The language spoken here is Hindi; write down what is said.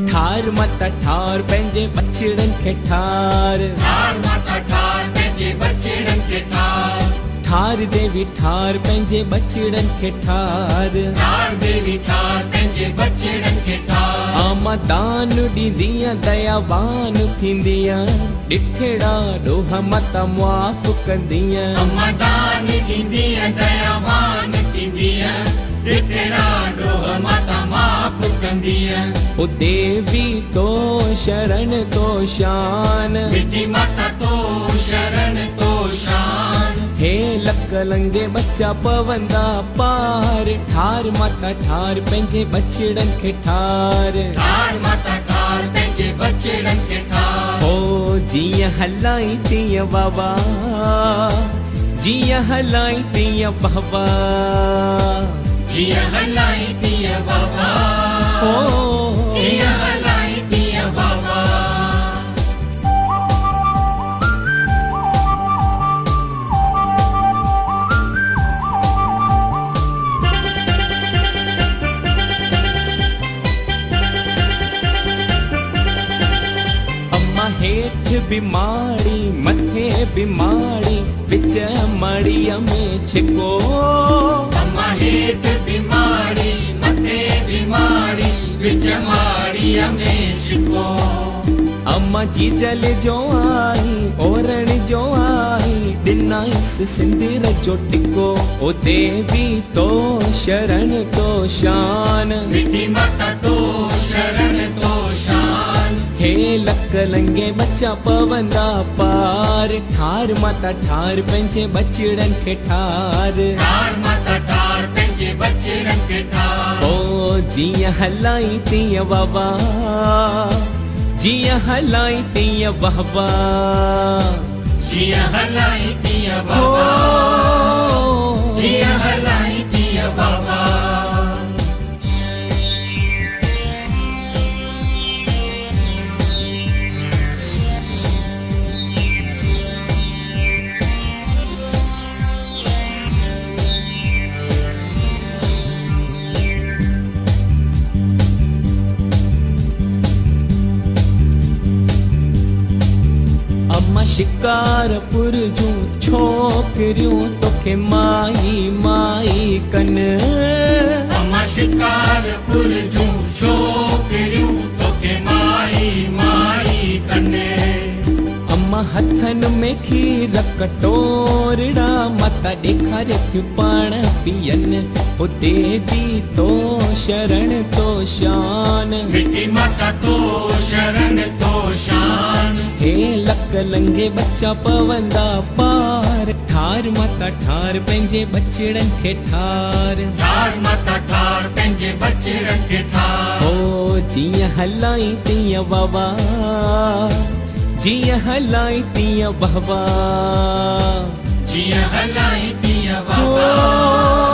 ठार माता ठार पंहिंजे बछड़न खे ठार, ठार माता ठार पंहिंजे बछड़न खे ठार, ठार देवी ठार पंहिंजे बछड़न खे ठार, ठार देवी ठार पंहिंजे बछड़न खे ठार। आमा दान ॾींदीअ दयावान थींदीअ, ॾिठड़ा ॾोह माता मुआफ़ कंदीअ। अम्मा दान ॾींदीअ दयावान थींदीअ, ॾिठड़ा ॾोह माता माफ़ कंदीअ। ओ देवी तो शरण तो शान, मिठी माता तो शरण तो शान। हे लक लंगे बच्चा पवंदा पार, ठार माता ठार पंहिंजे बछड़न खे ठार, ठार माता ठार पंहिंजे बछड़न खे ठार। ओ जीअं हलाई तीअं बाबा, जीअं हलाई तीअं बाबा, जीअं हलाई तीअं बाबा, ओ जीअं हलाई तीअं बाबा। अम्मा हेठ बीमारी मथे बीमारी, विच मड़ीअ में छिको। अम्मा हेठ बीमारी मथे बीमारी, विच माड़ीअ में छिको। अम्मा जी जल जो आई ओरण जो आई, ॾिनाईसि सिंदूर जो टिको। ओ देवी तो शरण तो शान, मिठी माता तो शरण तो शान। हे लक लंगे बच्चा पवंदा पार, ठार माता ठार पंहिंजे बछड़न खे ठार, ठार माता ठार पंहिंजे बछड़न खे ठार। ओ जीअं हलाई तीअं बाबा, जीअं हलाई तीअं बाबा, जीअं हलाई तीअं बाबा, जीअं हलाई तीअं बाबा। अम्मा शिकारपुर जूं छोकिरियूं तोखे माई माई कन। अम्मा शिकारपुर जूं छोकिरियूं तोखे माई माई कने। अम्मा हथन में खीर कटोरड़ा, माता ॾेखारे थियूं पाण पीअन। ओ देवी तो शरण तो शान, मिठी माता तो शरण तो शान। हे लक लंगे बच्चा पवंदा पार, ठार माता ठार पंहिंजे बछड़न खे ठार, ठार माता ठार पंहिंजे बछड़न खे ठार। ओ जीअं हलाई तीअं बाबा, जीअं हलाई तीअं बाबा, जीअं हलाई तीअं बाबा, ओ